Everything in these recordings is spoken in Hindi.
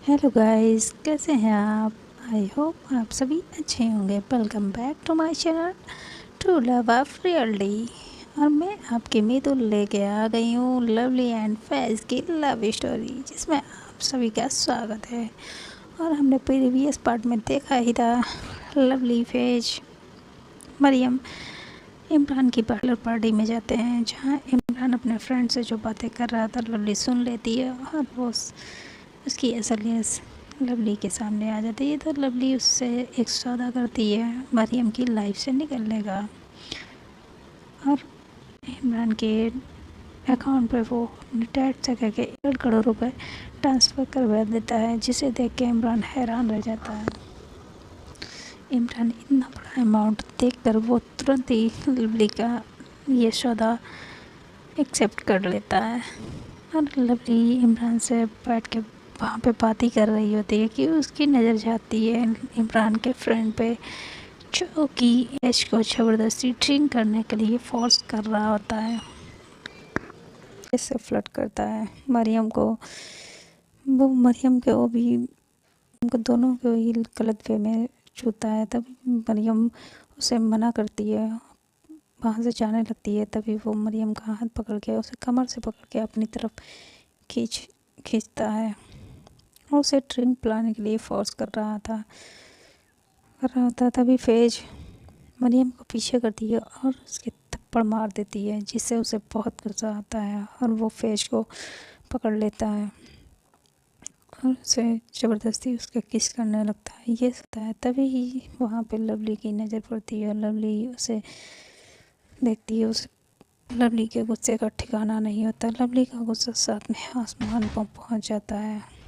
हेलो गाइस, कैसे हैं आप? आई होप आप सभी अच्छे होंगे। Welcome back to my channel true love of reality. और मैं आपकी मितुल लेके आ गई हूँ लवली एंड फैज़ की लव स्टोरी, जिसमें आप सभी का स्वागत है। और हमने प्रीवियस पार्ट में देखा ही था, लवली, फैज़, मरियम इमरान की पार्लर पार्टी में जाते हैं, जहाँ इमरान अपने फ्रेंड से जो बातें कर रहा था लवली सुन लेती है और वो उसकी असलियत लवली के सामने आ जाती है। तो लवली उससे एक सौदा करती है मरियम की लाइफ से निकलने का, और इमरान के अकाउंट पे वो अपने डैड से कह के 1 करोड़ रुपए ट्रांसफ़र करवा देता है, जिसे देख के इमरान हैरान रह जाता है। इमरान इतना बड़ा अमाउंट देखकर वो तुरंत ही लवली का ये सौदा एक्सेप्ट कर लेता है। और लवली इमरान से बैठ के वहाँ पे बात ही कर रही होती है कि उसकी नज़र जाती है इमरान के फ्रेंड पे, जो कि ऐश को ज़बरदस्ती ड्रिंक करने के लिए फोर्स कर रहा होता है। इससे फ्लर्ट करता है मरियम को। वो मरियम को भी, उनको दोनों को ही गलत वे में छूता है। तब मरियम उसे मना करती है, वहाँ से जाने लगती है। तभी वो मरियम का हाथ पकड़ के उसे कमर से पकड़ के अपनी तरफ खींचता है और उसे ड्रिंक पिलाने के लिए फोर्स कर रहा होता। तभी फैज़ मरियम को पीछे करती है और उसके थप्पड़ मार देती है, जिससे उसे बहुत गुस्सा आता है और वो फैज़ को पकड़ लेता है और उसे ज़बरदस्ती उसका किस करने लगता है। ये होता है तभी ही वहाँ पे लवली की नज़र पड़ती है और लवली उसे देखती है। उसे लवली के गुस्से का ठिकाना नहीं होता। लवली का गुस्सा साथ में आसमान पर पहुँच जाता है।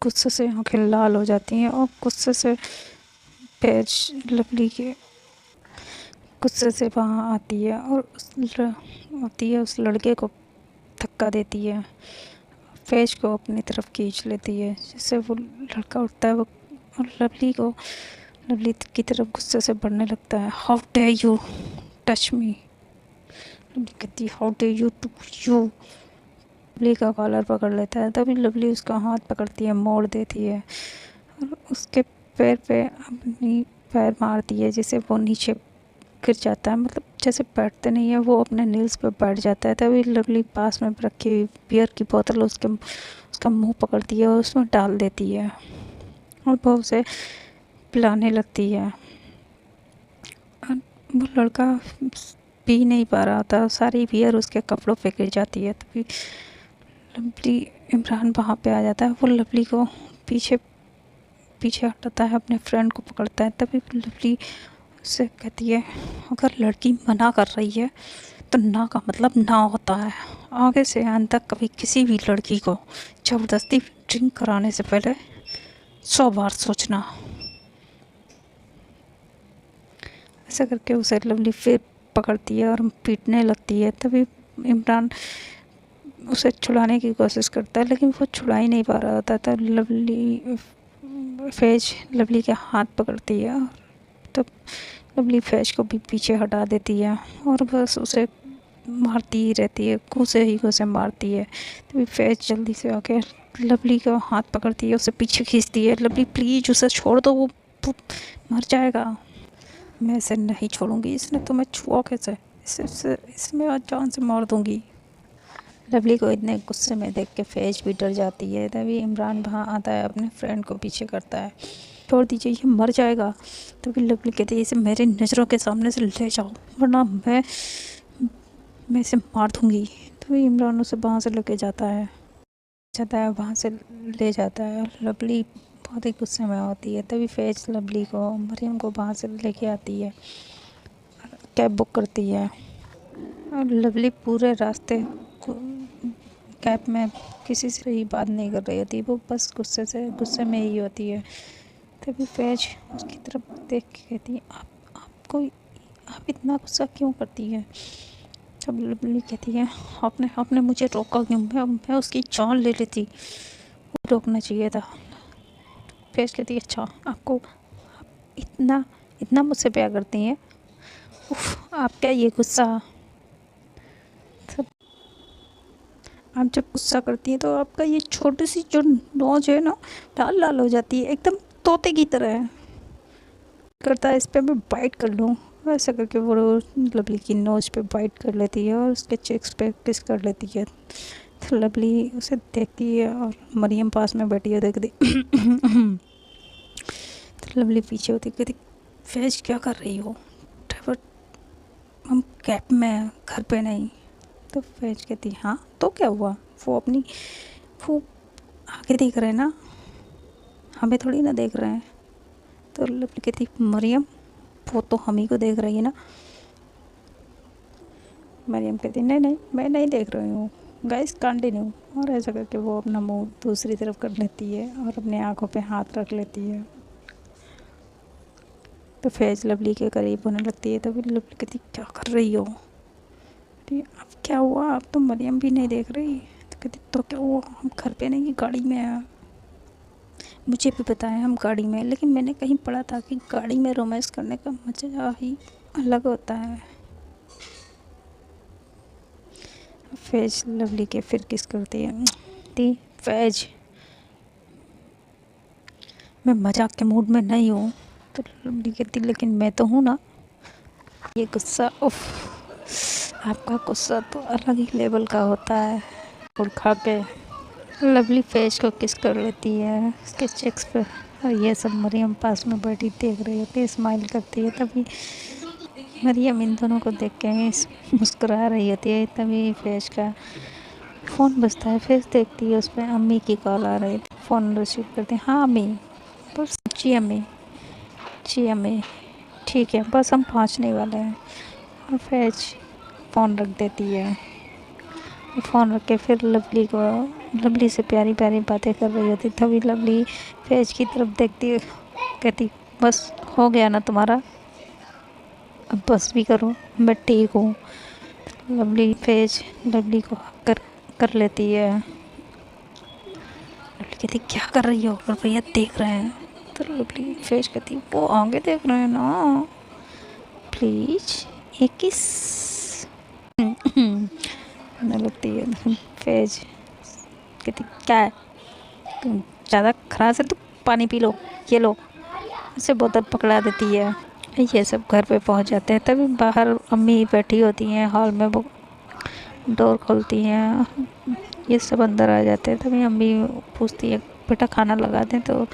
गुस्से से आंखें लाल हो जाती हैं और गुस्से से फैज़ लवली के गुस्से से वहाँ आती है और उस लड़के को धक्का देती है, फैज़ को अपनी तरफ खींच लेती है, जिससे वो लड़का उठता है वो और लवली की तरफ गुस्से से बढ़ने लगता है। How dare you touch me, lovely कहती है how dare you to you. Lovely का कॉलर पकड़ लेता है। तभी लवली उसका हाथ पकड़ती है, मोड़ देती है और उसके पैर पे अपनी पैर मारती है, जिससे वो नीचे गिर जाता है। मतलब जैसे बैठते नहीं है, वो अपने नील्स पे बैठ जाता है। तभी लवली पास में रखी हुई बियर की बोतल उसका मुंह पकड़ती है और उसमें डाल देती है और वो उसे पिलाने लगती है। और वो लड़का पी नहीं पा रहा था, सारी बियर उसके कपड़ों पे गिर जाती है। तभी लवली इमरान वहाँ पे आ जाता है। वो लवली को पीछे पीछे हटाता है, अपने फ्रेंड को पकड़ता है। तभी लवली उससे कहती है अगर लड़की मना कर रही है तो ना का मतलब ना होता है। आगे से अंत तक कभी किसी भी लड़की को ज़बरदस्ती ड्रिंक कराने से पहले 100 बार सोचना। ऐसा करके उसे लवली फिर पकड़ती है और पीटने लगती है। तभी इमरान उसे छुड़ाने की कोशिश करता है, लेकिन वो छुड़ा ही नहीं पा रहा होता। तब फैज़ लवली के हाथ पकड़ती है और तब लवली फैज़ को भी पीछे हटा देती है और बस उसे मारती ही रहती है, घूसे मारती है। तभी फैज़ जल्दी से आके लवली का हाथ पकड़ती है, उसे पीछे खींचती है। लवली प्लीज़ उसे छोड़ दो, वो मर जाएगा। मैं इसे नहीं छोड़ूंगी, इसने तुम्हें छुआ कैसे, इसमें आज जान से मार दूंगी। लवली को इतने गुस्से में देख के फैज़ भी डर जाती है। तभी इमरान वहाँ आता है, अपने फ्रेंड को पीछे करता है, छोड़ दीजिए ये मर जाएगा। तभी लवली कहती है इसे मेरे नज़रों के सामने से ले जाओ, वरना मैं इसे मार दूंगी। तभी इमरान उसे वहाँ से लेके वहाँ से ले जाता है। लवली बहुत ही गुस्से में होती है। तभी फैज़ लवली को मरियम को वहाँ से लेके आती है, कैब बुक करती है और लवली पूरे रास्ते कैब में किसी से ही बात नहीं कर रही होती, वो बस गुस्से में ही होती है। तभी फैज़ उसकी तरफ देख के कहती है आप इतना गुस्सा क्यों करती है। तब लवली कहती है आपने मुझे रोका क्यों, मैं उसकी जान ले लेती, वो रोकना चाहिए था। फैज़ कहती है अच्छा आप इतना इतना मुझसे प्यार करती हैं, उफ आपका ये गुस्सा, आप जब गुस्सा करती हैं तो आपका ये छोटी सी जो नोज है ना, लाल लाल हो जाती है, एकदम तोते की तरह है। करता है इस पे मैं बाइट कर लूँ, ऐसा करके वो लवली की नोज पे बाइट कर लेती है और उसके चेक्स पे किस कर लेती है। तो लवली उसे देखती है और मरियम पास में बैठी है देखती। तो लवली पीछे होती कहती, फैज क्या कर रही हो? ड्राइवर, हम कैब में हैं, घर पे नहीं। तो फैज कहती हाँ तो क्या हुआ, वो अपनी वो आगे देख रहे हैं ना, हमें थोड़ी ना देख रहे हैं। तो लवली कहती मरियम, वो तो हम ही को देख रही है ना। मरियम कहती नहीं नहीं, मैं नहीं देख रही हूँ, गाइस कंटिन्यू। और ऐसा करके वो अपना मुंह दूसरी तरफ कर लेती है और अपने आँखों पे हाथ रख लेती है। तो फैज लवली के करीब होने लगती है। तभी लवली कहती क्या कर रही हो? अब क्या हुआ, अब तो मरियम भी नहीं देख रही। तो कहती तो क्या हुआ, हम घर पे नहीं, गाड़ी में हैं। मुझे भी पता है हम गाड़ी में, लेकिन मैंने कहीं पढ़ा था कि गाड़ी में रोमांस करने का मज़ा ही अलग होता है। फैज लवली के फिर किस करती है। ती फैज, मैं मजाक के मूड में नहीं हूँ। तो लवली कहती लेकिन मैं तो हूँ ना। ये गुस्सा, उफ, आपका गुस्सा तो अलग ही लेवल का होता है। और खा के लवली फेस को किस कर लेती है उसके चेक्स पे। और ये सब मरियम पास में बैठी देख रही होती है, स्माइल करती है। तभी मरियम इन दोनों को देख के मुस्कुरा रही होती है। तभी फेस का फ़ोन बजता है। फेस देखती है, उस पर अम्मी की कॉल आ रही थी। फ़ोन रिसीव करती है, हाँ अम्मी। बस जी अम्मी, जी अम्मी ठीक है, बस हम पहुँचने वाले हैं। और फैज फ़ोन रख देती है। फ़ोन रख के फिर लवली से प्यारी प्यारी बातें कर रही होती। तभी लवली फैज की तरफ देखती है, कहती बस हो गया ना तुम्हारा, अब बस भी करो, मैं ठीक हूँ। लवली को हक कर लेती है। लवली कहती क्या कर रही हो, और भैया देख रहे हैं। तो लवली फैज कहती वो आगे देख रहे हैं ना, प्लीज़ एक किस करने लगती है। फैज कहती क्या है, तुम ज़्यादा खराश है तो पानी पी लो, ये लो। ऐसे बोतल पकड़ा देती है। ये सब घर पे पहुंच जाते हैं। तभी बाहर अम्मी बैठी होती हैं हॉल में, वो डोर खोलती हैं, ये सब अंदर आ जाते हैं। तभी अम्मी पूछती है बेटा खाना लगा दें। तो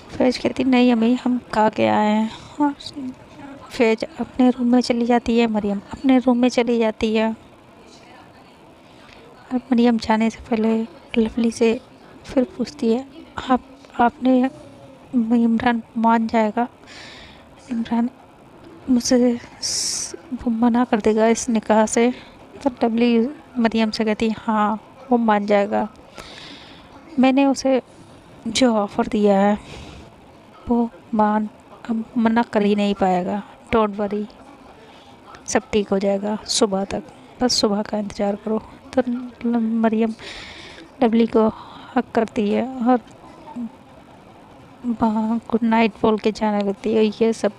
फैज कहती नहीं अम्मी, हम खा के आए हैं। और फैज अपने रूम में चली जाती है, मरियम अपने रूम में चली जाती है। और मरियम जाने से पहले लवली से फिर पूछती है आपने, इमरान मान जाएगा, इमरान मुझसे वो मना कर देगा इस निकाह से? तो लवली मरियम से कहती हाँ वो मान जाएगा, मैंने उसे जो ऑफ़र दिया है वो अब मना कर ही नहीं पाएगा। डोंट वरी, सब ठीक हो जाएगा सुबह तक, बस सुबह का इंतज़ार करो। तो मरियम लवली को हक करती है और वहाँ गुड नाइट बोल के जाने लगती है। ये सब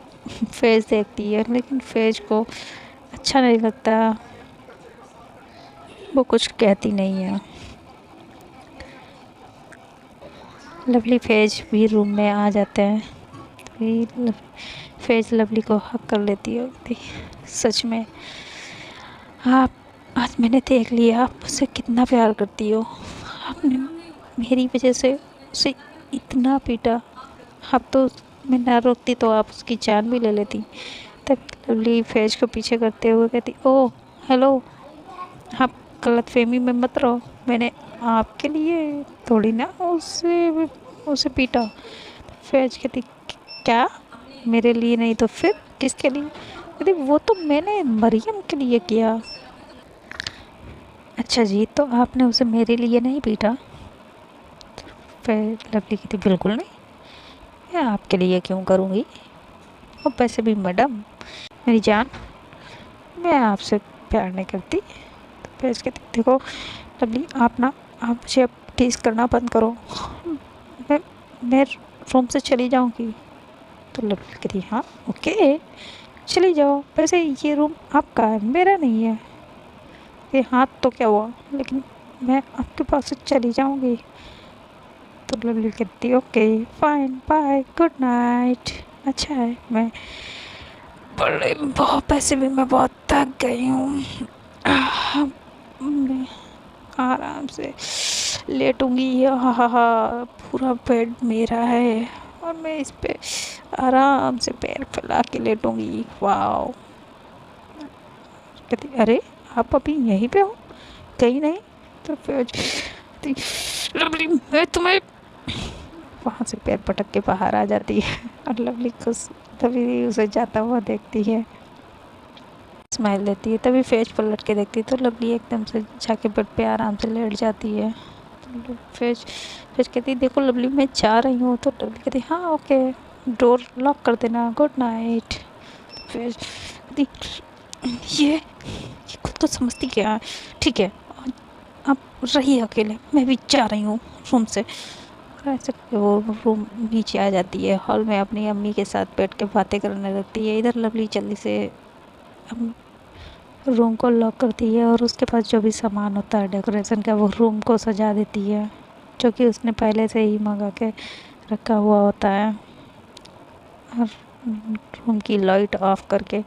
फेज देखती है, लेकिन फेज को अच्छा नहीं लगता, वो कुछ कहती नहीं है। लवली फेज भी रूम में आ जाते हैं। तभी फेज लवली को हक कर लेती है। सच में आप, आज मैंने देख लिया आप मुझसे कितना प्यार करती हो। आपने मेरी वजह से उसे इतना पीटा, अब तो मैं ना रोकती तो आप उसकी जान भी ले लेती। तब लवली फैज को पीछे करते हुए कहती ओह हेलो, आप गलतफहमी में मत रहो, मैंने आपके लिए थोड़ी ना उसे पीटा। फैज कहती क्या, मेरे लिए नहीं तो फिर किसके लिए? कहती वो तो मैंने मरियम के लिए किया। अच्छा जी, तो आपने उसे मेरे लिए नहीं पीटा? फिर लवली कहती बिल्कुल नहीं, मैं आपके लिए क्यों करूँगी, और वैसे भी मैडम मेरी जान, मैं आपसे प्यार नहीं करती। तो फैज कहती देखो लवली, आप मुझे अब टीज करना बंद करो, मैं रूम से चली जाऊँगी। तो लवली कहती हाँ ओके चली जाओ, वैसे ये रूम आपका है, मेरा नहीं है। ये हाँ तो क्या हुआ, लेकिन मैं आपके पास से चली जाऊँगी। तो लवली कहती है okay fine bye good night. अच्छा है, मैं बड़े बहुत पैसे भी मैं बहुत थक गई हूँ। मैं आराम से लेटूंगी। हा पूरा बेड मेरा है और मैं इस पे आराम से पैर फैला के लेटूंगी। वाओ। कहती अरे आप अभी यहीं पे हो, कहीं नहीं? तो फिर लवली मैं तुम्हें, वहाँ से पैर पटक के बाहर आ जाती है और लवली खुश तभी उसे जाता हुआ देखती है, स्माइल देती है। तभी फेज पलट के देखती है तो लवली एकदम से जाके बेड पे आराम से लेट जाती है। तो फेज फेज कहती है देखो लवली मैं जा रही हूँ। तो लवली कहती है हाँ ओके, डोर लॉक कर देना, गुड नाइट। फेज कहती ये खुद को समझती क्या है? ठीक है आप रहिए अकेले, मैं भी जा रही हूँ रूम से। ऐसे करके वो रूम नीचे आ जाती है, हॉल में अपनी अम्मी के साथ बैठ के बातें करने लगती है। इधर लवली जल्दी से रूम को लॉक करती है और उसके पास जो भी सामान होता है डेकोरेशन का वो रूम को सजा देती है, जो कि उसने पहले से ही मंगा के रखा हुआ होता है। और रूम की लाइट ऑफ करके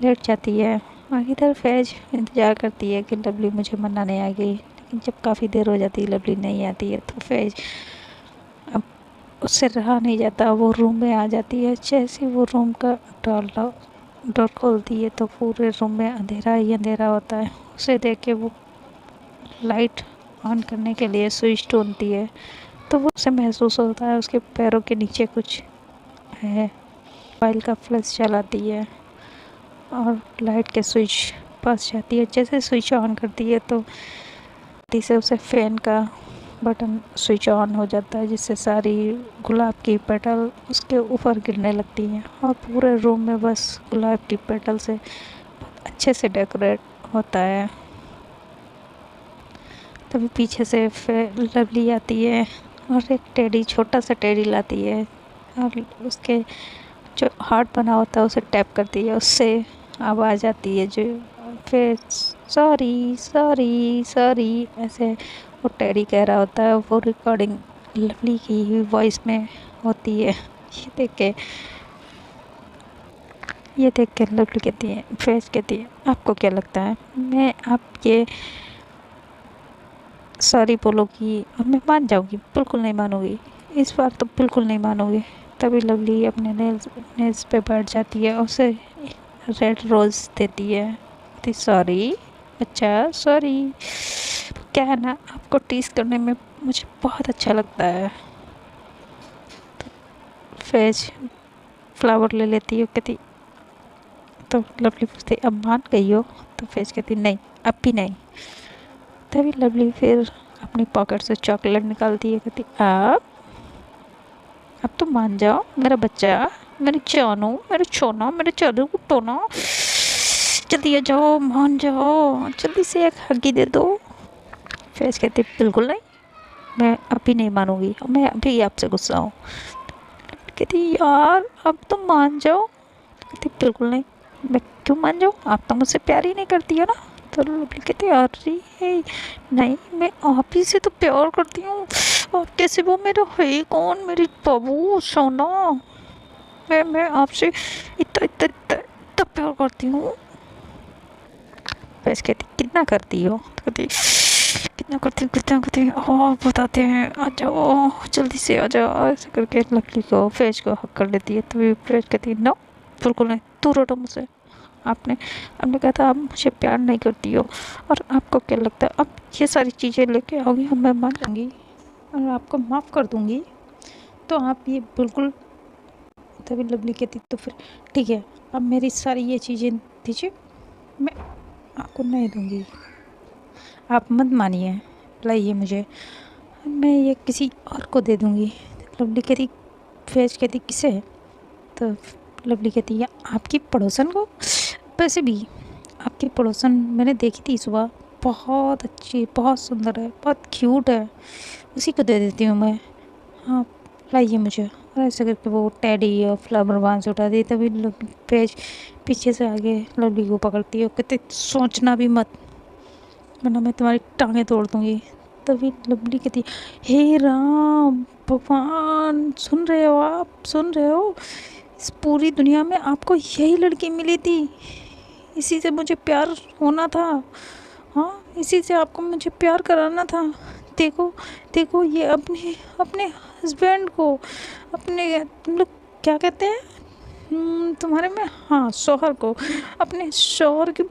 लेट जाती है। और इधर फैज इंतज़ार करती है कि लवली मुझे मनाने आ गई, लेकिन जब काफ़ी देर हो जाती है लवली नहीं आती है तो फैज अब उससे रहा नहीं जाता, वो रूम में आ जाती है। जैसे वो रूम का डोर खोलती है तो पूरे रूम में अंधेरा ही अंधेरा होता है। उसे देख के वो लाइट ऑन करने के लिए स्विच ढूंढती है तो वो उसे महसूस होता है उसके पैरों के नीचे कुछ है। मोबाइल का फ्लैश चलाती है और लाइट के स्विच पास जाती है। जैसे स्विच ऑन करती है तो जल्दी से उसे फैन का बटन स्विच ऑन हो जाता है, जिससे सारी गुलाब की पेटल उसके ऊपर गिरने लगती हैं और पूरे रूम में बस गुलाब की पेटल से बहुत अच्छे से डेकोरेट होता है। तभी पीछे से फिर लवली आती है और एक टेडी, छोटा सा टेडी लाती है और उसके जो हार्ट बना होता है उसे टैप करती है, उससे आवाज़ आती है जो फिर सॉरी सॉरी सॉरी ऐसे वो टेडी कह रहा होता है। वो रिकॉर्डिंग लवली की ही वॉइस में होती है। ये देख के लवली कहती है, फेस कहती है आपको क्या लगता है मैं आप ये सॉरी बोलोगी और मैं मान जाऊँगी? बिल्कुल नहीं मानूँगी, इस बार तो बिल्कुल नहीं मानूँगी। तभी लवली अपने नेल्स पे बैठ जाती है और उसे रेड रोज़ देती है। कहती सॉरी अच्छा सॉरी। क्या है ना आपको टीज़ करने में मुझे बहुत अच्छा लगता है। तो फेज फ्लावर ले लेती है, कहती तो लवली पूछती अब मान गई हो? तो फेज कहती नहीं अब भी नहीं। तभी लवली फिर अपनी पॉकेट से चॉकलेट निकालती है, कहती अब तो मान जाओ मेरा बच्चा, मेरे जानू, मेरे छोना, मेरे चादू टोना, जल्दी आ जाओ, मान जाओ, जल्दी से एक हग्गी दे दो। फैज कहती बिल्कुल नहीं, मैं अभी नहीं मानूंगी, मैं अभी आपसे गुस्सा हूँ। कहती यार अब तो मान जाओ। कहती बिल्कुल नहीं, मैं क्यों मान जाऊँ, आप तो मुझसे प्यार ही नहीं करती है ना? तो लवली कहती अरे नहीं, मैं आप ही से तो प्यार करती हूँ, आपके सिवा मेरा है कौन, मेरी बाबू सोना, मैं आपसे इतना इतना इतना इतना प्यार करती हूँ। वैसे कहती कितना करती हो? तो कहती कितना करती हूँ और बताते हैं, आ जाओ जल्दी से आ जाओ। ऐसे करके लवली को फैज को हक कर लेती है। तो फैज कहती नो बिल्कुल नहीं, दूर हटो मुझसे, आपने आपने कहा था आप मुझे प्यार नहीं करती हो, और आपको क्या लगता है अब ये सारी चीज़ें लेके आओगी हम, मैं मान जाऊँगी और आपको माफ़ कर दूँगी? तो आप ये बिल्कुल। तभी लवली कहती तो फिर ठीक है, अब मेरी सारी ये चीज़ें दीजिए, मैं आपको नहीं दूँगी, आप मत मानिए, लाइए मुझे, मैं ये किसी और को दे दूँगी। लवली कहती फैज कहती किसे? तो लवली कहती है आपकी पड़ोसन को। वैसे भी आपकी पड़ोसन मैंने देखी थी सुबह, बहुत अच्छी, बहुत सुंदर है, बहुत क्यूट है, उसी को दे देती हूँ मैं, हाँ लाइए मुझे। और ऐसे करके वो टेडी और फ्लावर वहाँ से उठा दी। तभी पेज पीछे से आगे लवली को पकड़ती है, कहते सोचना भी मत, वरना मैं तुम्हारी टांगें तोड़ दूँगी। तभी लवली कहती, हे राम भगवान, सुन रहे हो आप, सुन रहे हो? इस पूरी दुनिया में आपको यही लड़की मिली थी, इसी से मुझे प्यार होना था। हाँ, इसी से आपको मुझे प्यार कराना था। देखो देखो, ये अपने अपने हस्बैंड को, अपने तुम लोग क्या कहते हैं तुम्हारे में, हाँ शौहर को, अपने शौहर की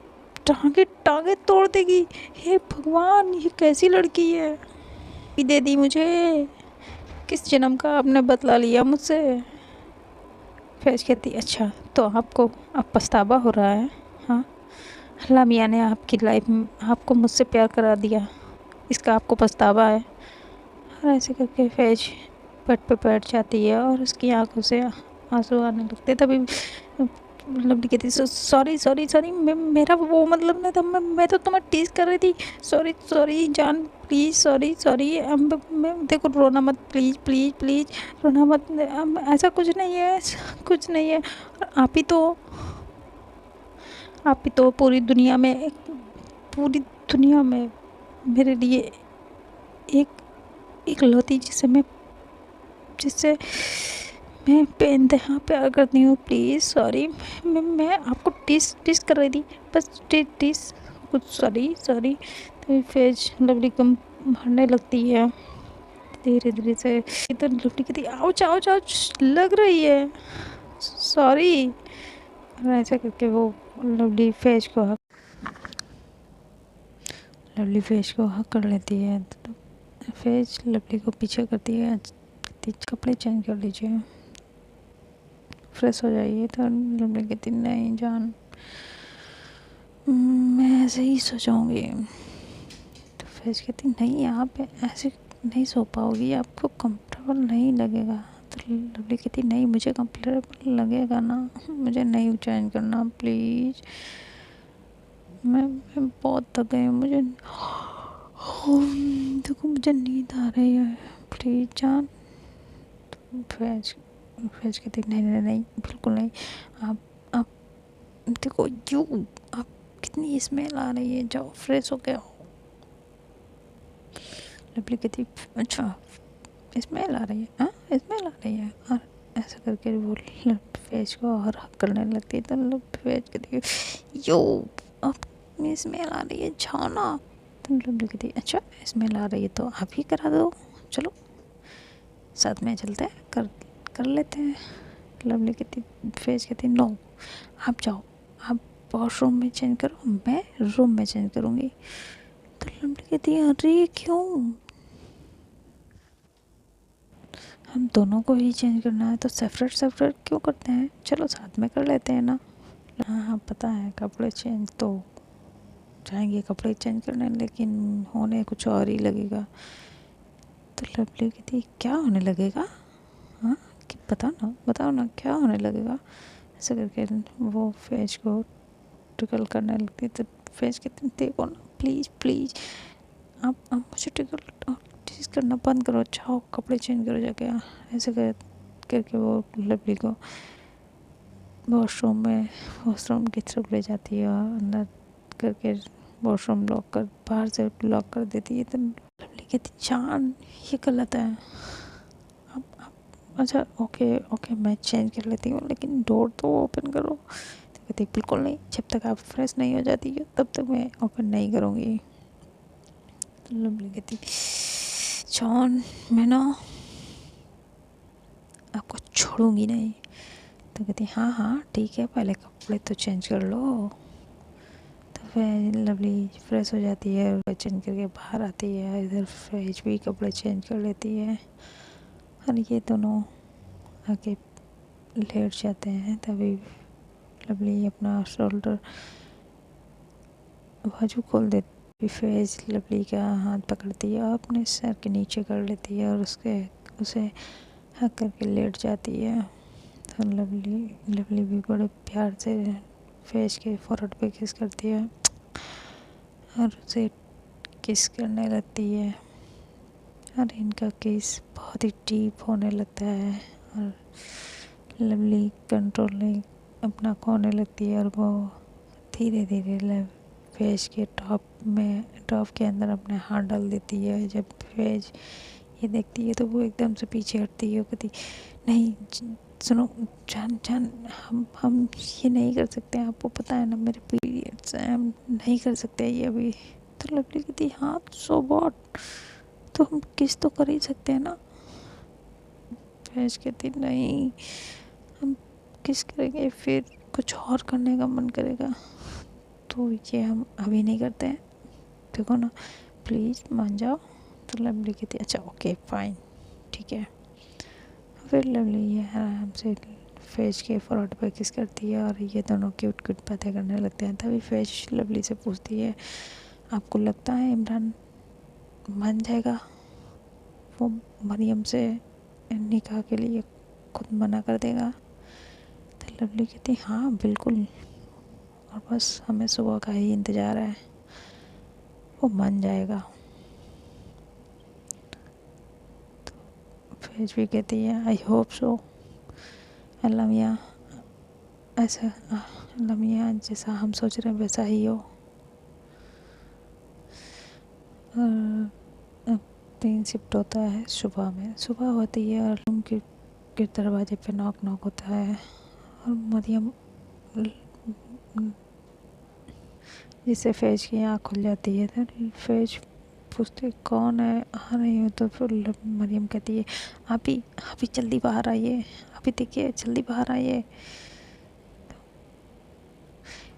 टांगे टांगे तोड़ देगी। हे भगवान, ये कैसी लड़की है? ये दे दी मुझे, किस जन्म का आपने बदला लिया मुझसे? फैज कहती, अच्छा तो आपको अब पछतावा हो रहा है? हाँ, अल्लाह मियाँ ने आपकी लाइफ में आपको मुझसे प्यार करा दिया, इसका आपको पछतावा है? और ऐसे करके फैज बेड पे बैठ जाती है और उसकी आंखों से आंसू आने लगते। तभी लवली कहती, सॉरी सॉरी सॉरी, मेरा वो मतलब नहीं था, मैं तो तुम्हें टीज कर रही थी। सॉरी सॉरी जान, प्लीज़ सॉरी सॉरी, मैं देखो रोना मत, प्लीज़ प्लीज़ प्लीज़ रोना मत, ऐसा कुछ नहीं है, कुछ नहीं है। और आप ही तो पूरी दुनिया में मेरे लिए एक इकलौती, जिससे मैं बेइंतहा प्यार करती हूँ। प्लीज़ सॉरी, मैं आपको टिस कर रही थी, बस टिस, कुछ सॉरी सॉरी। तो फैज लवली को मारने लगती है धीरे धीरे से। तो लवली कहती, आउच आउच आउच लग रही है, सॉरी। और ऐसा करके वो लवली फेज को हक कर लेती है। तो फेज लवली को पीछे करती है, कपड़े चेंज कर लीजिए, फ्रेश हो जाइए। तो लवली कहती, नहीं जान, मैं ऐसे ही सो जाऊँगी। तो फेज कहती, नहीं आप ऐसे नहीं सो पाओगी, आपको कंफर्टेबल नहीं लगेगा। तो लवली कहती, नहीं मुझे कंफर्टेबल लगेगा ना, मुझे नहीं चेंज करना प्लीज़, मैं बहुत थक गई हूँ, मुझे देखो मुझे नींद आ रही है, प्लीज़ जान। फैज फैज कहती, नहीं नहीं नहीं बिल्कुल नहीं, आप देखो आप कितनी स्मेल आ रही है, जाओ फ्रेश हो गया हो। लवली कहती, अच्छा स्मेल आ रही है, हाँ स्मेल आ रही है। और ऐसा करके वो फैज को और हक करने लगती है। तो फैज कहती, यो अब स्मेल आ रही है, जाओ ना। तो लवली कहती, अच्छा स्मेल आ रही है तो आप ही करा दो, चलो साथ में चलते हैं, कर लेते हैं। लवली कहती, फेज कहती, नो आप जाओ, आप वॉशरूम में चेंज करो, मैं रूम में चेंज करूँगी। तो लवली कहती, अरे क्यों, हम दोनों को ही चेंज करना है तो सेपरेट सेपरेट क्यों करते हैं, चलो साथ में कर लेते हैं ना। हाँ हाँ पता है, कपड़े चेंज तो जाएंगे कपड़े चेंज करने, लेकिन होने कुछ और ही लगेगा। तो लवली कहती, क्या होने लगेगा, हाँ कि बताओ ना क्या होने लगेगा। ऐसा करके वो फेज को टिकल करने लगती है। तो फेज कहते, देखो ना प्लीज़ प्लीज़, आप मुझे टिकल चीज़ करना बंद करो, जाओ कपड़े चेंज करो जाके। ऐसे करके वो लवली को वॉशरूम की तरफ ले जाती है और अंदर करके वॉशरूम बाहर से लॉक कर देती है। तो लवली कहती, जान ये गलत है, अब अच्छा ओके ओके मैं चेंज कर लेती हूँ, लेकिन डोर तो ओपन करो। तो कहती, बिल्कुल नहीं, जब तक आप फ्रेश नहीं हो जाती है तब तक मैं ओपन नहीं करूँगी। तो लवली कहती, जॉन मैं ना आपको छोड़ूंगी नहीं। तो कहती, हाँ हाँ ठीक है, पहले कपड़े तो चेंज कर लो। तो फिर लवली फ्रेश हो जाती है और चेंज करके बाहर आती है। इधर फ्रेश भी कपड़े चेंज कर लेती है और ये दोनों आके लेट जाते हैं। तभी लवली अपना शोल्डर बाजू खोल देती, फेज लवली का हाथ पकड़ती है और अपने सर के नीचे कर लेती है और उसे हक करके लेट जाती है। तो लवली भी बड़े प्यार से फेज के फोrehead पे किस करती है और उसे किस करने लगती है और इनका किस बहुत ही डीप होने लगता है और लवली कंट्रोल नहीं अपना खोने लगती है और वो धीरे धीरे फैज के टॉप के अंदर अपने हाथ डाल देती है। जब फैज ये देखती है तो वो एकदम से पीछे हटती है, वो कहती नहीं सुनो जान जान, हम ये नहीं कर सकते, आपको पता है ना मेरे पीरियड्स हैं, हम नहीं कर सकते ये अभी। तो लवली कहती हाँ सो व्हाट, तो हम किस तो कर ही सकते हैं ना। फैज कहती नहीं, हम किस करेंगे, फिर कुछ और करने का मन करेगा, तो ये हम अभी नहीं करते हैं, देखो ना प्लीज़ मान जाओ। तो लवली कहती अच्छा ओके फाइन ठीक है। फिर लवली ये आराम से फैज के फोrehead पे किस करती है और ये दोनों क्यूट क्यूट बातें करने लगते हैं। तभी फैज लवली से पूछती है आपको लगता है इमरान मान जाएगा, वो मरियम से निकाह के लिए खुद मना कर देगा। तो लवली कहती हाँ बिल्कुल, और बस हमें सुबह का ही इंतज़ार है, वो मान जाएगा। फैज भी कहती है आई होप सो, अल्लाह मियाँ ऐसा अल्लाह मियाँ जैसा हम सोच रहे हैं वैसा ही हो। और तीन शिफ्ट होता है सुबह में, सुबह होती है और रूम के दरवाजे पे नॉक होता है और मरियम जिससे फैज की आँख खुल जाती है। तो फैज पूछते कौन है, आ रही हो, तो फिर मरियम कहती है अभी जल्दी बाहर आइए, अभी देखिए जल्दी बाहर आइए।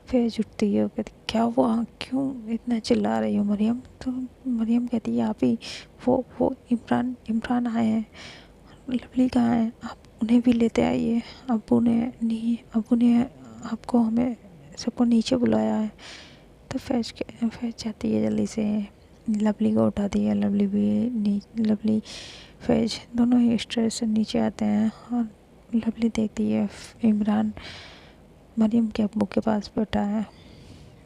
फैज उठती है, कहती क्या हुआ, क्यों इतना चिल्ला रही हो मरियम। तो मरियम कहती है आप ही वो इमरान आए हैं, लवली कहाँ है, आप उन्हें भी लेते आइए, अब्बू ने आपको हमें सबको नीचे बुलाया है। तो फैज जाती है जल्दी से, लवली को उठाती है, लवली फैज दोनों ही स्टेज से नीचे आते हैं और लवली देखती है इमरान मरियम के अब्बू के पास बैठा है।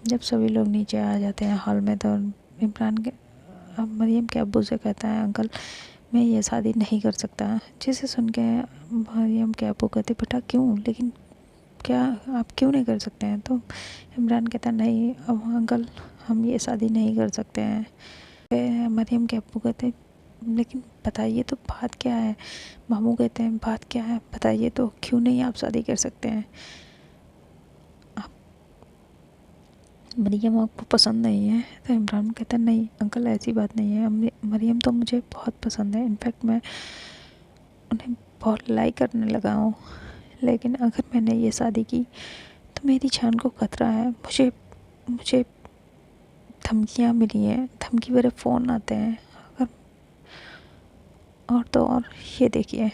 जब सभी लोग नीचे आ जाते हैं हॉल में, तो इमरान के मरियम के अब्बू से कहता है अंकल मैं ये शादी नहीं कर सकता। जिसे सुन के मरियम के अब्बू कहते बेटा क्यों, लेकिन क्या आप क्यों नहीं कर सकते हैं। तो इमरान कहता नहीं अब अंकल हम ये शादी नहीं कर सकते हैं। फिर मरियम के अब्बू कहते लेकिन बताइए तो बात क्या है। मामू कहते हैं बात क्या है बताइए तो, क्यों नहीं आप शादी कर सकते हैं। मरियम आपको पसंद नहीं है। तो इमरान कहता नहीं अंकल ऐसी बात नहीं है, मरियम तो मुझे बहुत पसंद है, इनफैक्ट मैं उन्हें बहुत लाइक करने लगा हूँ, लेकिन अगर मैंने ये शादी की तो मेरी जान को खतरा है। मुझे धमकियाँ मिली हैं, धमकी भरे फ़ोन आते हैं। अगर और तो और ये देखिए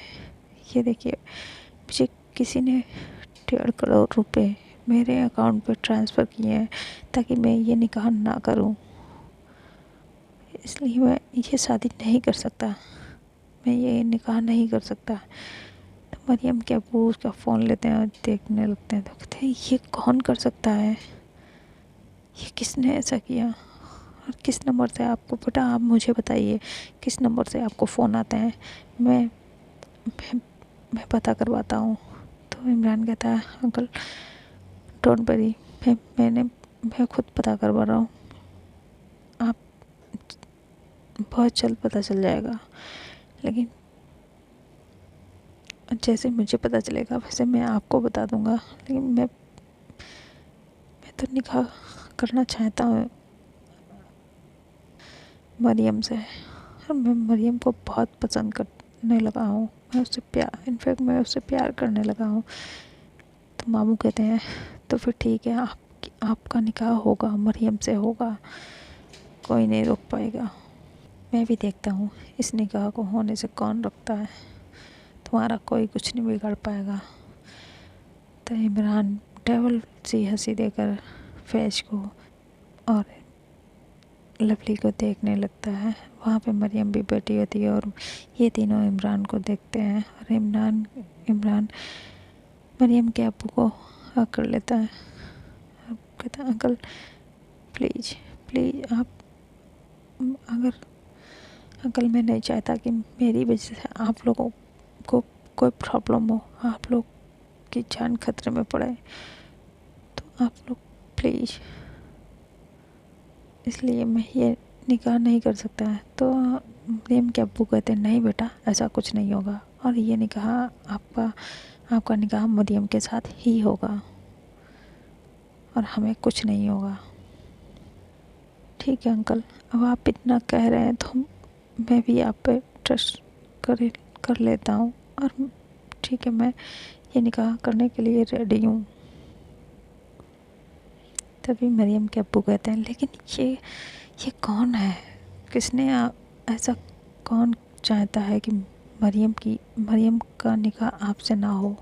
मुझे किसी ने 1.5 करोड़ रुपए मेरे अकाउंट पे ट्रांसफ़र किए हैं ताकि मैं ये निकाह ना करूं, इसलिए मैं ये शादी नहीं कर सकता, मैं ये निकाह नहीं कर सकता। तो मरियम के अब्बू उसका फ़ोन लेते हैं और देखने लगते हैं, तो कहते हैं ये कौन कर सकता है, ये किसने ऐसा किया और किस नंबर से आपको, बेटा आप मुझे बताइए किस नंबर से आपको फ़ोन आते हैं, मैं पता करवाता हूँ। तो इमरान कहता है अंकल डोंट वरी, मैं खुद पता करवा रहा हूँ, आप बहुत जल्द पता चल जाएगा। लेकिन जैसे मुझे पता चलेगा वैसे मैं आपको बता दूंगा, लेकिन मैं तो निकाह करना चाहता हूँ मरियम से, और मैं मरियम को बहुत पसंद करने लगा हूँ, इनफैक्ट मैं उससे प्यार करने लगा हूँ। तो मामू कहते हैं तो फिर ठीक है आपका निकाह होगा, मरियम से होगा, कोई नहीं रोक पाएगा। मैं भी देखता हूँ इस निकाह को होने से कौन रोकता है, तुम्हारा कोई कुछ नहीं बिगाड़ पाएगा। तो इमरान डेवल सी हंसी देकर फैज को और लवली को देखने लगता है। वहाँ पे मरियम भी बैठी होती है और ये तीनों इमरान को देखते हैं और इमरान मरियम के अब्बू को हक कर लेता है। अब कहता है अंकल प्लीज़ आप, अगर अंकल मैं नहीं चाहता कि मेरी वजह से आप लोगों को कोई प्रॉब्लम हो, आप लोग की जान खतरे में पड़े, तो आप लोग प्लीज़ इसलिए मैं ये निकाह नहीं कर सकता है। तो मरियम के अब्बू कहते हैं नहीं बेटा, ऐसा कुछ नहीं होगा, और ये निकाह आपका निकाह मरियम के साथ ही होगा और हमें कुछ नहीं होगा। ठीक है अंकल, अब आप इतना कह रहे हैं तो मैं भी आप पे ट्रस्ट कर लेता हूँ, और ठीक है, मैं ये निकाह करने के लिए रेडी हूँ। तभी मरियम के अब्बू कहते हैं लेकिन ये कौन है, ऐसा कौन चाहता है कि मरियम का निकाह आपसे ना हो।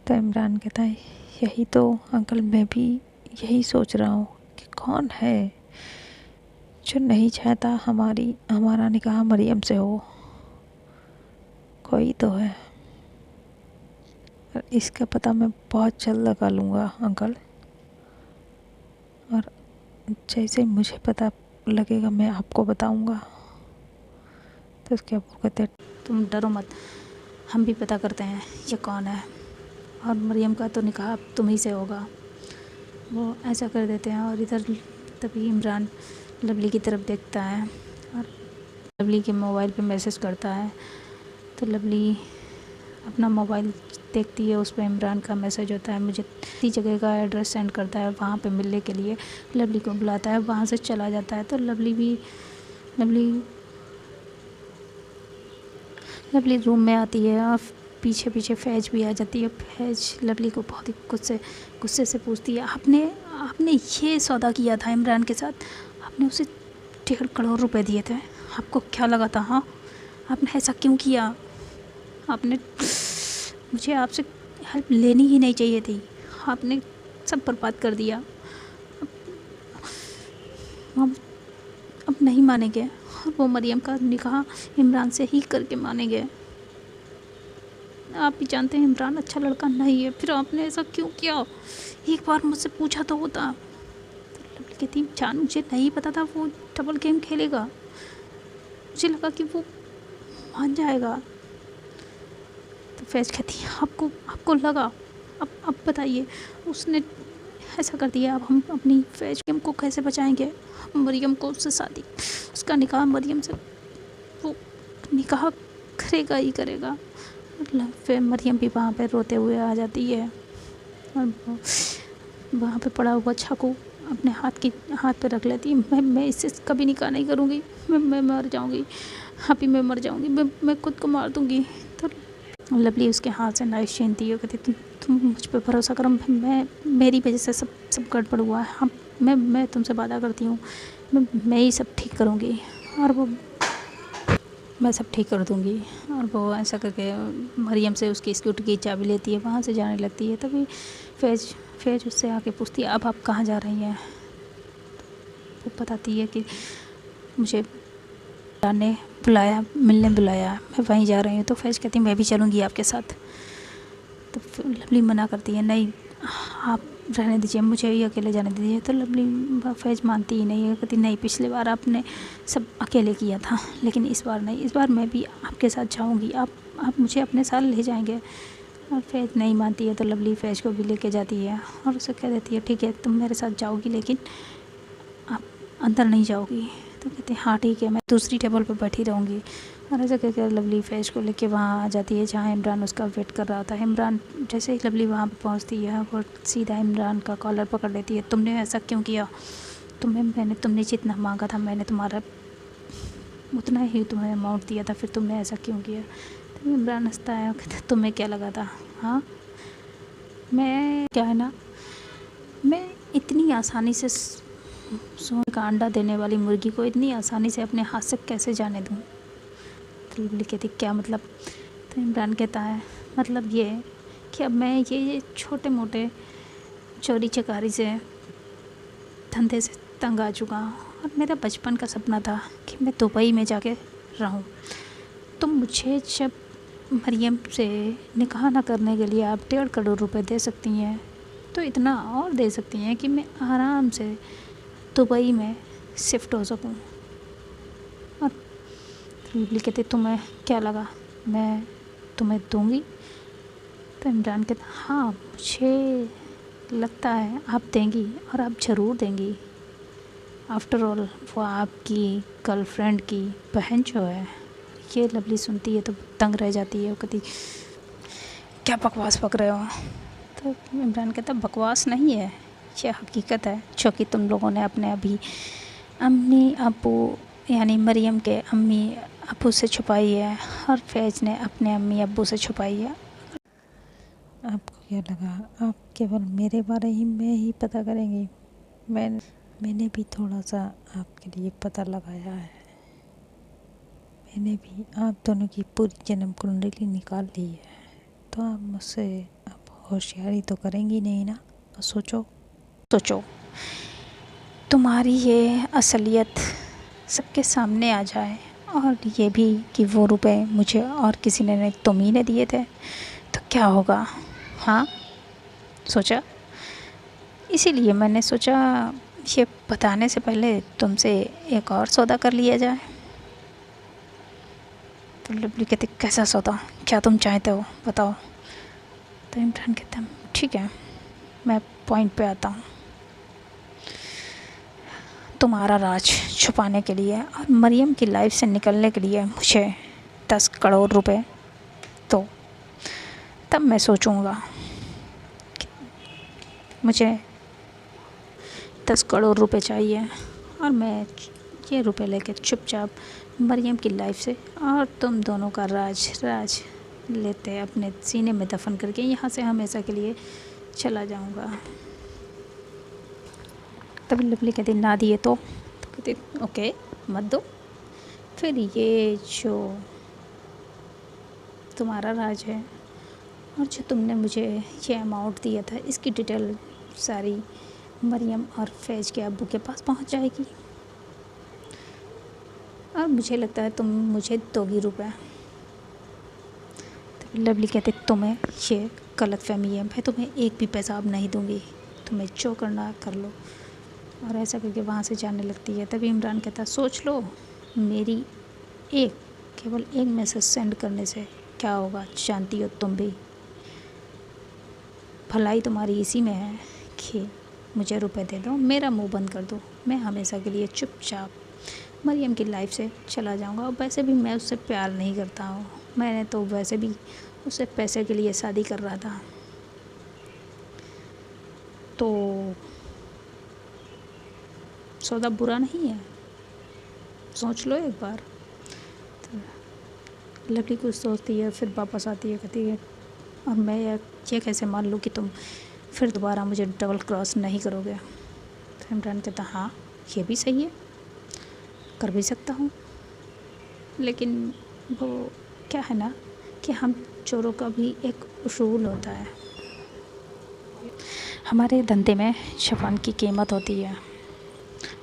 तो इमरान कहता है यही तो अंकल, मैं भी यही सोच रहा हूँ कि कौन है जो नहीं चाहता हमारा निकाह मरियम से हो। कोई तो है, और इसका पता मैं बहुत जल्द लगा लूँगा अंकल, और जैसे मुझे पता लगेगा मैं आपको बताऊँगा। तो उसके अब्बू कहते तुम डरो मत, हम भी पता करते हैं ये कौन है, और मरियम का तो निकाह अब तुम ही से होगा। वो ऐसा कर देते हैं, और इधर तभी इमरान लवली की तरफ देखता है और लवली के मोबाइल पे मैसेज करता है। तो लवली अपना मोबाइल देखती है, उस पर इमरान का मैसेज होता है, मुझे इसी जगह का एड्रेस सेंड करता है, वहाँ पे मिलने के लिए लवली को बुलाता है, वहाँ से चला जाता है। तो लवली रूम में आती है, और पीछे पीछे फैज भी आ जाती है। फैज लवली को बहुत ही गुस्से से पूछती है, आपने ये सौदा किया था इमरान के साथ, आपने उसे 1.5 करोड़ रुपए दिए थे, आपको क्या लगा था? हाँ, आपने ऐसा क्यों किया? आपने मुझे आपसे हेल्प लेनी ही नहीं चाहिए थी, आपने सब बर्बाद कर दिया। हम अब नहीं मानेंगे, और वो मरियम का निकाह इमरान से ही करके मानेंगे। आप भी जानते हैं इमरान अच्छा लड़का नहीं है, फिर आपने ऐसा क्यों किया? एक बार मुझसे पूछा तो होता। तो लवली कहती जान, मुझे नहीं पता था वो डबल गेम खेलेगा, मुझे लगा कि वो मान जाएगा। तो फैज कहती है आपको लगा, अब बताइए, उसने ऐसा कर दिया, अब हम अपनी फैज को कैसे बचाएंगे? मरियम को उससे शादी, उसका निकाह मरियम से, वो निकाह करेगा ही करेगा। फिर मरियम भी वहाँ पे रोते हुए आ जाती है, और वहाँ पे पड़ा हुआ चाकू अपने हाथ पे रख लेती है। मैं इससे कभी निकाह नहीं करूँगी, मैं मर जाऊँगी, अभी मैं मर जाऊँगी, मैं खुद को मार दूँगी। तो लवली उसके हाथ से नाइफ छीनती है, कहती तुम मुझ पर भरोसा करो, मेरी वजह से सब गड़बड़ हुआ है। हम मैं तुमसे वादा करती हूँ, मैं ही सब ठीक करूँगी, और वो मैं सब ठीक कर दूँगी। और वो ऐसा करके मरियम से उसकी स्कूटर की चाबी लेती है, वहाँ से जाने लगती है। तभी फैज उससे आके पूछती है अब आप कहाँ जा रही हैं? वो बताती है कि मुझे ने मिलने बुलाया, मैं वहीं जा रही हूँ। तो फैज कहती मैं भी चलूँगी आपके साथ। तो लवली मना करती है, नहीं आप रहने दीजिए, मुझे ही अकेले जाने दीजिए। तो लवली फैज मानती ही नहीं है, कहती नहीं, पिछले बार आपने सब अकेले किया था, लेकिन इस बार नहीं, इस बार मैं भी आपके साथ जाऊँगी, आप मुझे अपने साथ ले जाएंगे। और फैज नहीं मानती है, तो लवली फैज को भी लेके जाती है, और उसे कह देती है ठीक है तुम मेरे साथ जाओगी, लेकिन आप अंदर नहीं जाओगी। तो कहते हैं हाँ ठीक है, मैं दूसरी टेबल पर बैठी रहूँगी। और ऐसा कहकर लवली फैज को लेके वहाँ आ जाती है जहाँ इमरान उसका वेट कर रहा था। इमरान जैसे ही लवली वहाँ पर पहुँचती है, वो सीधा इमरान का कॉलर पकड़ लेती है, तुमने ऐसा क्यों किया? तुमने जितना मांगा था मैंने तुम्हारा उतना ही तुम्हें अमाउंट दिया था, फिर तुमने ऐसा क्यों किया? तो इमरान हंसता है और कहता तुम्हें क्या लगा था? हाँ, मैं क्या है ना, मैं इतनी आसानी से सोने का अंडा देने वाली मुर्गी को इतनी आसानी से अपने हाथ से कैसे जाने दूँ? तो लवली कहती क्या मतलब? तो इमरान कहता है मतलब ये कि अब मैं ये छोटे मोटे चोरी चकारी से धंधे से तंग आ चुका हूँ, और मेरा बचपन का सपना था कि मैं दुबई में जाके रहूँ। तो मुझे जब मरियम से निकाह ना करने के लिए आप 1.5 करोड़ रुपए दे सकती हैं, तो इतना और दे सकती हैं कि मैं आराम से दुबई में शिफ्ट हो सकूं। और लवली कहते तुम्हें क्या लगा मैं तुम्हें दूंगी? तो इमरान कहता हाँ, मुझे लगता है आप देंगी, और आप ज़रूर देंगी। आफ्टर ऑल वो आपकी गर्लफ्रेंड की बहन जो है। ये लवली सुनती है तो तंग रह जाती है, वो कहती क्या बकवास पक रहे हो। तो इमरान कहता बकवास नहीं है, ये हकीकत है जो कि तुम लोगों ने अपने अभी अम्मी अबू यानी मरियम के अम्मी अबू से छुपाई है और फैज़ ने अपने अम्मी अबू से छुपाई है। आपको क्या लगा आप केवल मेरे बारे ही में ही पता करेंगी? मैंने भी थोड़ा सा आपके लिए पता लगाया है। मैंने भी आप दोनों की पूरी जन्म कुंडली निकाल ली है, तो आप मुझसे अब होशियारी तो करेंगी नहीं ना? तो सोचो तुम्हारी ये असलियत सबके सामने आ जाए, और ये भी कि वो रुपए मुझे और किसी ने नहीं तुम ही ने दिए थे, तो क्या होगा? हाँ, सोचा? इसीलिए मैंने सोचा ये बताने से पहले तुमसे एक और सौदा कर लिया जाए। तो लवली कहते कैसा सौदा, क्या तुम चाहते हो बताओ? तो इमरान कहता ठीक है, मैं पॉइंट पे आता हूँ। तुम्हारा राज छुपाने के लिए और मरियम की लाइफ से निकलने के लिए मुझे 10 करोड़ रुपए दो, तब मैं सोचूंगा। मुझे 10 करोड़ रुपए चाहिए और मैं ये रुपए लेके चुपचाप मरियम की लाइफ से और तुम दोनों का राज लेते अपने सीने में दफन करके यहाँ से हमेशा के लिए चला जाऊँगा। तभी लवली कहती ना दिए तो कहती ओके मत दो। फिर ये जो तुम्हारा राज है और जो तुमने मुझे ये अमाउंट दिया था, इसकी डिटेल सारी मरियम और फैज़ के अब्बू के पास पहुंच जाएगी और मुझे लगता है तुम मुझे दोगी रुपए। तो लवली कहते तुम्हें ये गलतफहमी है, मैं तुम्हें एक भी पैसा अब नहीं दूंगी, तुम्हें जो करना है कर लो। और ऐसा करके वहाँ से जाने लगती है। तभी इमरान कहता सोच लो, मेरी केवल एक मैसेज सेंड करने से क्या होगा, जानती हो तुम भी। भलाई तुम्हारी इसी में है कि मुझे रुपए दे दो, मेरा मुंह बंद कर दो, मैं हमेशा के लिए चुपचाप मरियम की लाइफ से चला जाऊंगा। और वैसे भी मैं उससे प्यार नहीं करता हूँ, मैंने तो वैसे भी उससे पैसे के लिए शादी कर रहा था। तो सौदा बुरा नहीं है, सोच लो एक बार। तो लवली कुछ सोचती है, फिर वापस आती है, कहती है और मैं ये कैसे मान लूँ कि तुम फिर दोबारा मुझे डबल क्रॉस नहीं करोगे? तो इमरान कहता हाँ ये भी सही है, कर भी सकता हूँ, लेकिन वो क्या है ना कि हम चोरों का भी एक उसूल होता है, हमारे धंधे में जबान की कीमत होती है।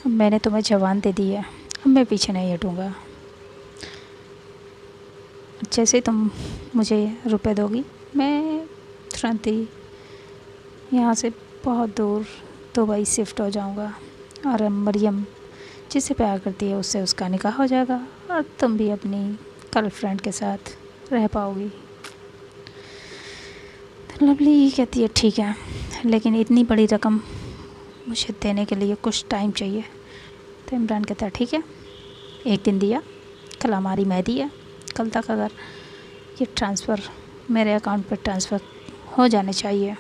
मैंने तुम्हें जबान दे दी है, अब मैं पीछे नहीं हटूँगा। जैसे तुम मुझे रुपए दोगी, मैं तुरंत ही यहाँ से बहुत दूर दुबई शिफ्ट हो जाऊँगा और मरियम जिससे प्यार करती है उससे उसका निकाह हो जाएगा और तुम भी अपनी गर्लफ्रेंड के साथ रह पाओगी। तो लवली कहती है ठीक है, लेकिन इतनी बड़ी रकम मुझे देने के लिए कुछ टाइम चाहिए। तो इमरान कहता है ठीक है, एक दिन दिया, कल हमारी मेहंदी है, कल तक अगर ये ट्रांसफ़र मेरे अकाउंट पर ट्रांसफ़र हो जाने चाहिए,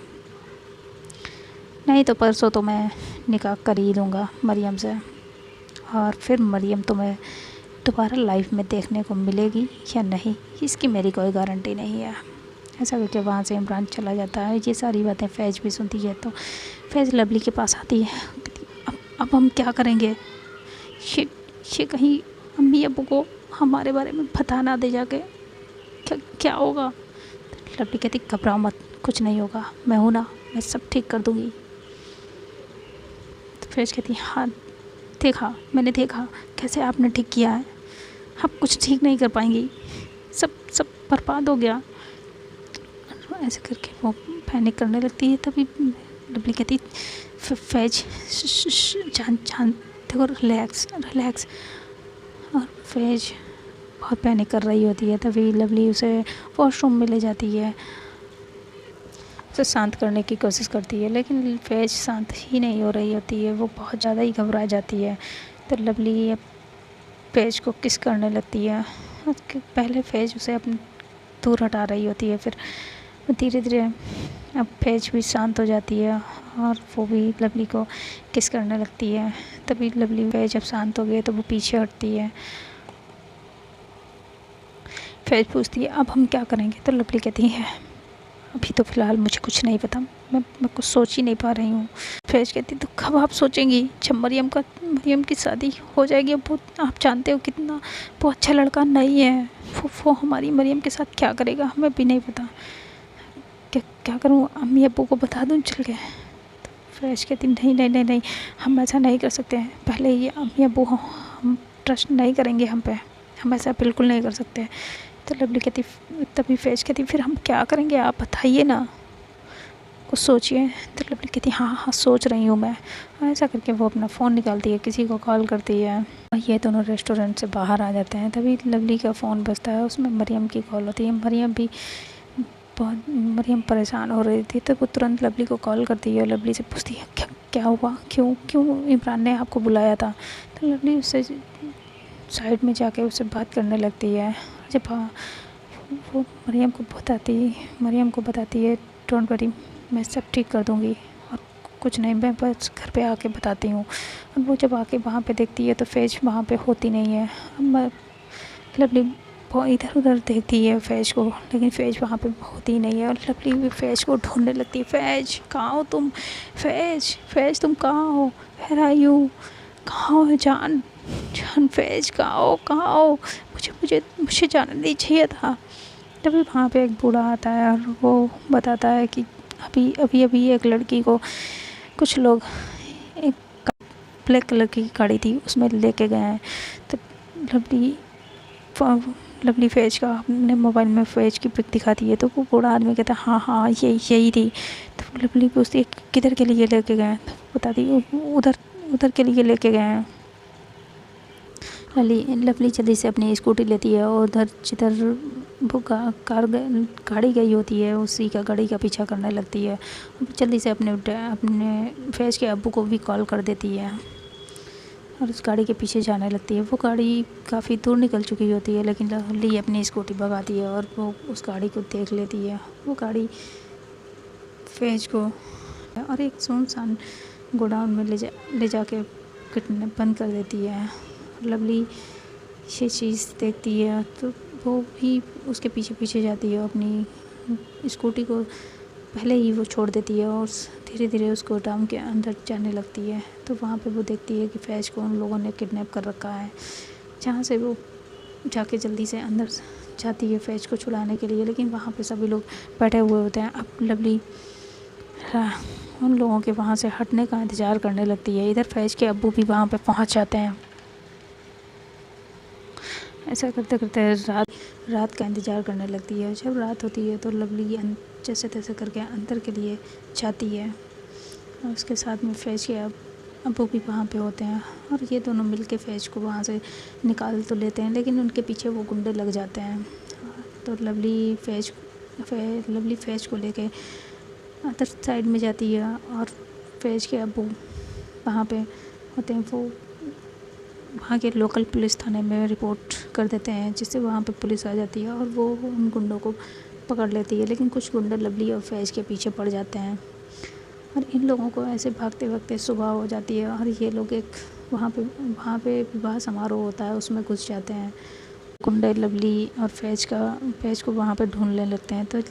नहीं तो परसों तो मैं निकाह कर ही लूँगा मरियम से, और फिर मरियम तुम्हें दोबारा लाइफ में देखने को मिलेगी या नहीं इसकी मेरी कोई गारंटी नहीं है। ऐसा करके वहाँ से इमरान चला जाता है। ये सारी बातें फैज़ भी सुनती है। तो फैज़ लवली के पास आती है, अब हम क्या करेंगे, ये कहीं अम्मी अब्बू को हमारे बारे में बता ना दे जाके, क्या होगा? लवली कहती घबराओ मत, कुछ नहीं होगा, मैं हूँ ना, मैं सब ठीक कर दूँगी। तो फैज़ कहती हाँ देखा, मैंने देखा कैसे आपने ठीक किया है, आप कुछ ठीक नहीं कर पाएंगी, सब बर्बाद हो गया। ऐसे करके वो पैनिक करने लगती है। तभी लवली कहती फैज़ जान देखो, रिलैक्स। और फैज़ बहुत पैनिक कर रही होती है। तभी लवली उसे वॉशरूम में ले जाती है। उसे शांत करने की कोशिश करती है, लेकिन फैज शांत ही नहीं हो रही होती है, वो बहुत ज़्यादा ही घबरा जाती है। तो लवली अब फैज को किस करने लगती है। पहले फैज उसे अपने दूर हटा रही होती है, फिर धीरे धीरे अब फैज भी शांत हो जाती है और वो भी लवली को किस करने लगती है। तभी लवली फैज जब शांत हो गई तो वो पीछे हटती है। फैज पूछती है अब हम क्या करेंगे, तो लवली कहती है अभी तो फ़िलहाल मुझे कुछ नहीं पता, मैं कुछ सोच ही नहीं पा रही हूँ। फैज कहती तो कब आप सोचेंगी जब मरियम की शादी हो जाएगी। अब वो आप जानते हो कितना वो अच्छा लड़का नहीं है, वो हमारी मरियम के साथ क्या करेगा हमें भी नहीं पता। क्या करूँ, अम्मी अब्बू को बता दूँ चल के। तो फैज कहती नहीं नहीं नहीं नहीं, हम ऐसा नहीं कर सकते हैं। पहले ये अम्मी अब्बू हम ट्रस्ट नहीं करेंगे हम पे, हम ऐसा बिल्कुल नहीं कर सकते। तो लवली कहती तभी फैज कहती फिर हम क्या करेंगे आप बताइए ना, कुछ सोचिए। तो लवली कहती हाँ हाँ सोच रही हूँ मैं। ऐसा करके वो अपना फ़ोन निकालती है, किसी को कॉल करती है और ये दोनों रेस्टोरेंट से बाहर आ जाते हैं। तभी लवली का फ़ोन बजता है, उसमें मरियम की कॉल होती है। मरियम परेशान हो रही थी, तो वो तुरंत लवली को कॉल करती है और लवली से पूछती है क्या हुआ, क्यों इमरान ने आपको बुलाया था। तो लवली उससे साइड में जाके उससे बात करने लगती है। जब वो मरियम को बताती है डोंट वरी, मैं सब ठीक कर दूँगी और कुछ नहीं, मैं बस घर पे आके बताती हूँ। और वो जब आके वहाँ पे देखती है तो फैज वहाँ पे होती नहीं है। लवली बहुत इधर उधर देखती है फैज को, लेकिन फैज वहाँ पे होती ही नहीं है। और लवली भी फैज को ढूंढने लगती है, फैज कहाँ हो तुम, फैज तुम कहाँ हो, वेयर आर यू, कहाँ हो जान फैज कहाँ हो, मुझे जाना नहीं चाहिए था। तभी वहाँ पे एक बूढ़ा आता है और वो बताता है कि अभी एक लड़की को कुछ लोग एक ब्लैक कलर की गाड़ी थी उसमें लेके गए हैं। तो लवली फैज का अपने मोबाइल में फैज की पिक दिखाती है, तो वो बूढ़ा आदमी कहता है हाँ यही थी। तो लवली पूछती है किधर के लिए लेके गए हैं, तो बताती उधर के लिए लेके गए हैं। लवली जल्दी से अपनी स्कूटी लेती है और उधर जिधर वो गाड़ी गई होती है उसी का गाड़ी का पीछा करने लगती है। जल्दी से अपने फैज के अब्बू को भी कॉल कर देती है और उस गाड़ी के पीछे जाने लगती है। वो गाड़ी काफ़ी दूर निकल चुकी होती है, लेकिन लवली अपनी स्कूटी भगाती है और वो उस गाड़ी को देख लेती है। वो गाड़ी फैज को और एक सुनसान गोडाउन में ले जाके किडनैप बंद कर देती है। लवली ये चीज़ देखती है तो वो भी उसके पीछे जाती है, अपनी स्कूटी को पहले ही वो छोड़ देती है और धीरे धीरे उस गोदाम के अंदर जाने लगती है। तो वहाँ पे वो देखती है कि फैज को उन लोगों ने किडनैप कर रखा है, जहाँ से वो जाके जल्दी से अंदर जाती है फैज को छुड़ाने के लिए, लेकिन वहाँ पे सभी लोग बैठे हुए होते हैं। अब लवली उन लोगों के वहाँ से हटने का इंतज़ार करने लगती है। इधर फैज के अब्बू भी वहाँ पे पहुँच जाते हैं। ऐसा करते करते रात का इंतज़ार करने लगती है। जब रात होती है तो लवली जैसे तैसे करके अंदर के लिए जाती है और उसके साथ में फैज के अब्बू भी वहाँ पे होते हैं और ये दोनों मिलके फैज को वहाँ से निकाल तो लेते हैं, लेकिन उनके पीछे वो गुंडे लग जाते हैं। तो लवली फैज को लेके अदर साइड में जाती है और फैज के अब्बू वहाँ पे होते हैं। वो वहाँ के लोकल पुलिस थाने में रिपोर्ट कर देते हैं, जिससे वहाँ पे पुलिस आ जाती है और वो उन गुंडों को पकड़ लेती है। लेकिन कुछ गुंडे लवली और फैज के पीछे पड़ जाते हैं और इन लोगों को ऐसे भागते भागते सुबह हो जाती है और ये लोग एक वहाँ पे विवाह समारोह होता है उसमें घुस जाते हैं। गुंडे लवली और फैज को वहाँ पे ढूंढने लगते हैं। तो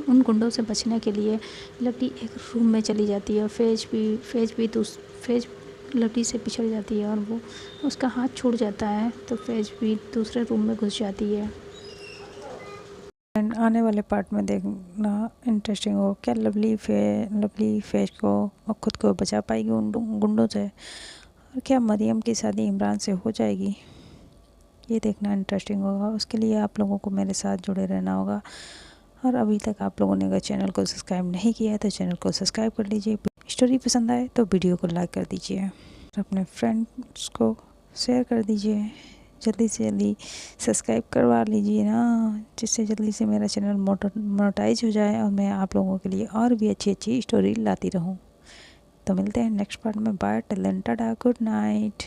उन गुंडों से बचने के लिए लवली एक रूम में चली जाती है और फैज लवली से पिछड़ जाती है और वो उसका हाथ छूट जाता है। तो फैज भी दूसरे रूम में घुस जाती है। एंड आने वाले पार्ट में देखना इंटरेस्टिंग हो, क्या लवली फैज को और ख़ुद को बचा पाएगी उन गुंडों से, और क्या मरियम की शादी इमरान से हो जाएगी, ये देखना इंटरेस्टिंग होगा। उसके लिए आप लोगों को मेरे साथ जुड़े रहना होगा। और अभी तक आप लोगों ने अगर चैनल को सब्सक्राइब नहीं किया है तो चैनल को सब्सक्राइब कर लीजिए। स्टोरी पसंद आए तो वीडियो को लाइक कर दीजिए और अपने फ्रेंड्स को शेयर कर दीजिए। जल्दी से जल्दी सब्सक्राइब करवा लीजिए ना, जिससे जल्दी से मेरा चैनल मोनेटाइज हो जाए और मैं आप लोगों के लिए और भी अच्छी अच्छी स्टोरी लाती रहूं। तो मिलते हैं नेक्स्ट पार्ट में। Bye till then, tata, good night.